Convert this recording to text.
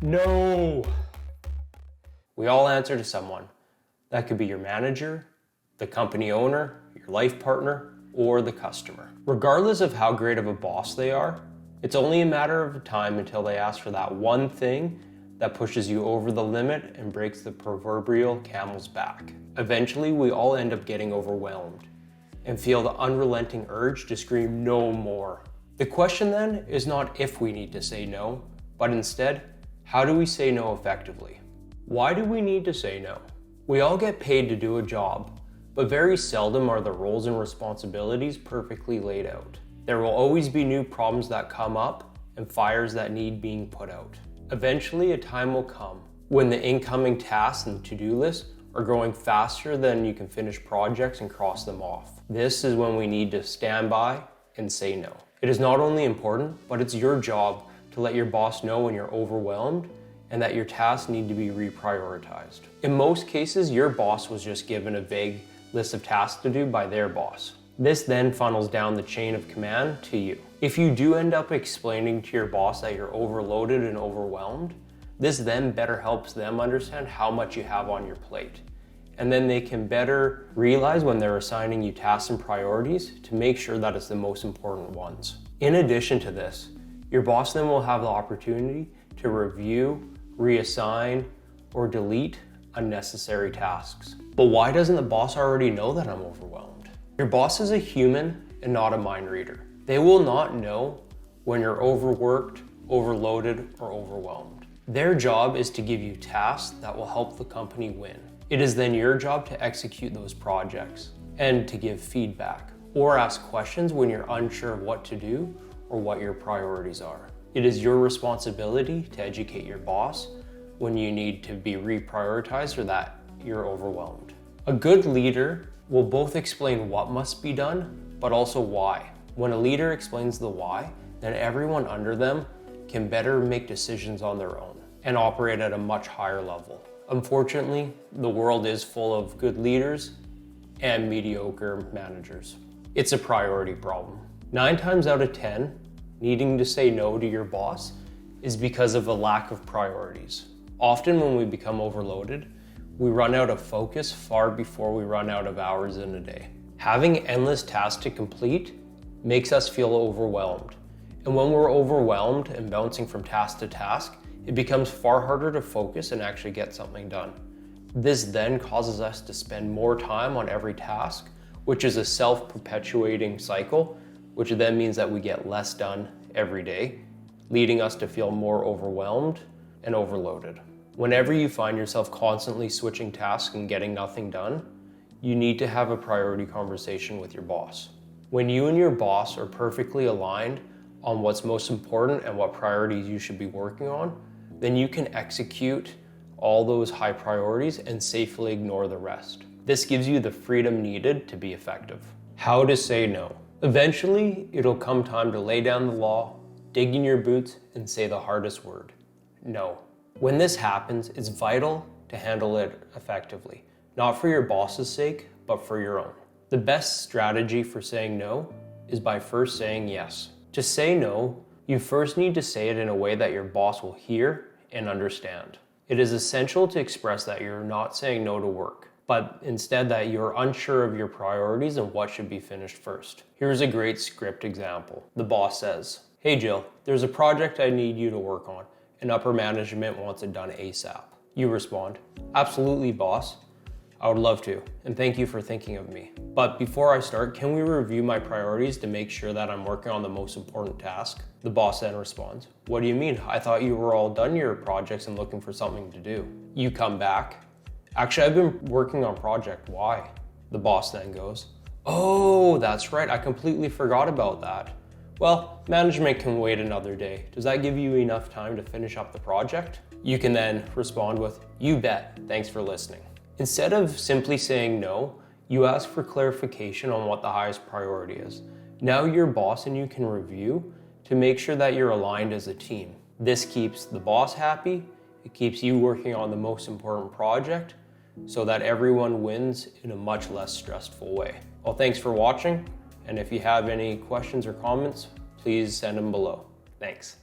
No. We all answer to someone. That could be your manager, the company owner, your life partner, or the customer. Regardless of how great of a boss they are, it's only a matter of time until they ask for that one thing that pushes you over the limit and breaks the proverbial camel's back. Eventually, we all end up getting overwhelmed and feel the unrelenting urge to scream no more. The question then is not if we need to say no, but instead, how do we say no effectively? Why do we need to say no? We all get paid to do a job, but very seldom are the roles and responsibilities perfectly laid out. There will always be new problems that come up and fires that need being put out. Eventually, a time will come when the incoming tasks and to-do lists are growing faster than you can finish projects and cross them off. This is when we need to stand by and say no. It is not only important, but it's your job to let your boss know when you're overwhelmed and that your tasks need to be reprioritized. In most cases, your boss was just given a vague list of tasks to do by their boss. This then funnels down the chain of command to you. If you do end up explaining to your boss that you're overloaded and overwhelmed, this then better helps them understand how much you have on your plate. And then they can better realize when they're assigning you tasks and priorities to make sure that it's the most important ones. In addition to this, your boss then will have the opportunity to review, reassign, or delete unnecessary tasks. But why doesn't the boss already know that I'm overwhelmed? Your boss is a human and not a mind reader. They will not know when you're overworked, overloaded, or overwhelmed. Their job is to give you tasks that will help the company win. It is then your job to execute those projects and to give feedback or ask questions when you're unsure of what to do or what your priorities are. It is your responsibility to educate your boss when you need to be reprioritized or that you're overwhelmed. A good leader will both explain what must be done, but also why. When a leader explains the why, then everyone under them can better make decisions on their own and operate at a much higher level. Unfortunately, the world is full of good leaders and mediocre managers. It's a priority problem. 9 times out of 10, needing to say no to your boss is because of a lack of priorities. Often when we become overloaded, we run out of focus far before we run out of hours in a day. Having endless tasks to complete makes us feel overwhelmed. And when we're overwhelmed and bouncing from task to task, it becomes far harder to focus and actually get something done. This then causes us to spend more time on every task, which is a self-perpetuating cycle, which then means that we get less done every day, leading us to feel more overwhelmed and overloaded. Whenever you find yourself constantly switching tasks and getting nothing done, you need to have a priority conversation with your boss. When you and your boss are perfectly aligned on what's most important and what priorities you should be working on, then you can execute all those high priorities and safely ignore the rest. This gives you the freedom needed to be effective. How to say no. Eventually, it'll come time to lay down the law, dig in your boots, and say the hardest word, no. When this happens, it's vital to handle it effectively, not for your boss's sake, but for your own. The best strategy for saying no is by first saying yes. To say no, you first need to say it in a way that your boss will hear and understand. It is essential to express that you're not saying no to work, but instead that you're unsure of your priorities and what should be finished first. Here's a great script example. The boss says, "Hey Jill, there's a project I need you to work on, and upper management wants it done ASAP." You respond, "Absolutely, boss. I would love to, and thank you for thinking of me. But before I start, can we review my priorities to make sure that I'm working on the most important task?" The boss then responds, "What do you mean? I thought you were all done your projects and looking for something to do." You come back, "Actually, I've been working on project Y." The boss then goes, "Oh, that's right. I completely forgot about that. Well, management can wait another day. Does that give you enough time to finish up the project?" You can then respond with, "You bet. Thanks for listening." Instead of simply saying no, you ask for clarification on what the highest priority is. Now your boss and you can review to make sure that you're aligned as a team. This keeps the boss happy, it keeps you working on the most important project, so that everyone wins in a much less stressful way. Well, thanks for watching, and if you have any questions or comments, please send them below. Thanks.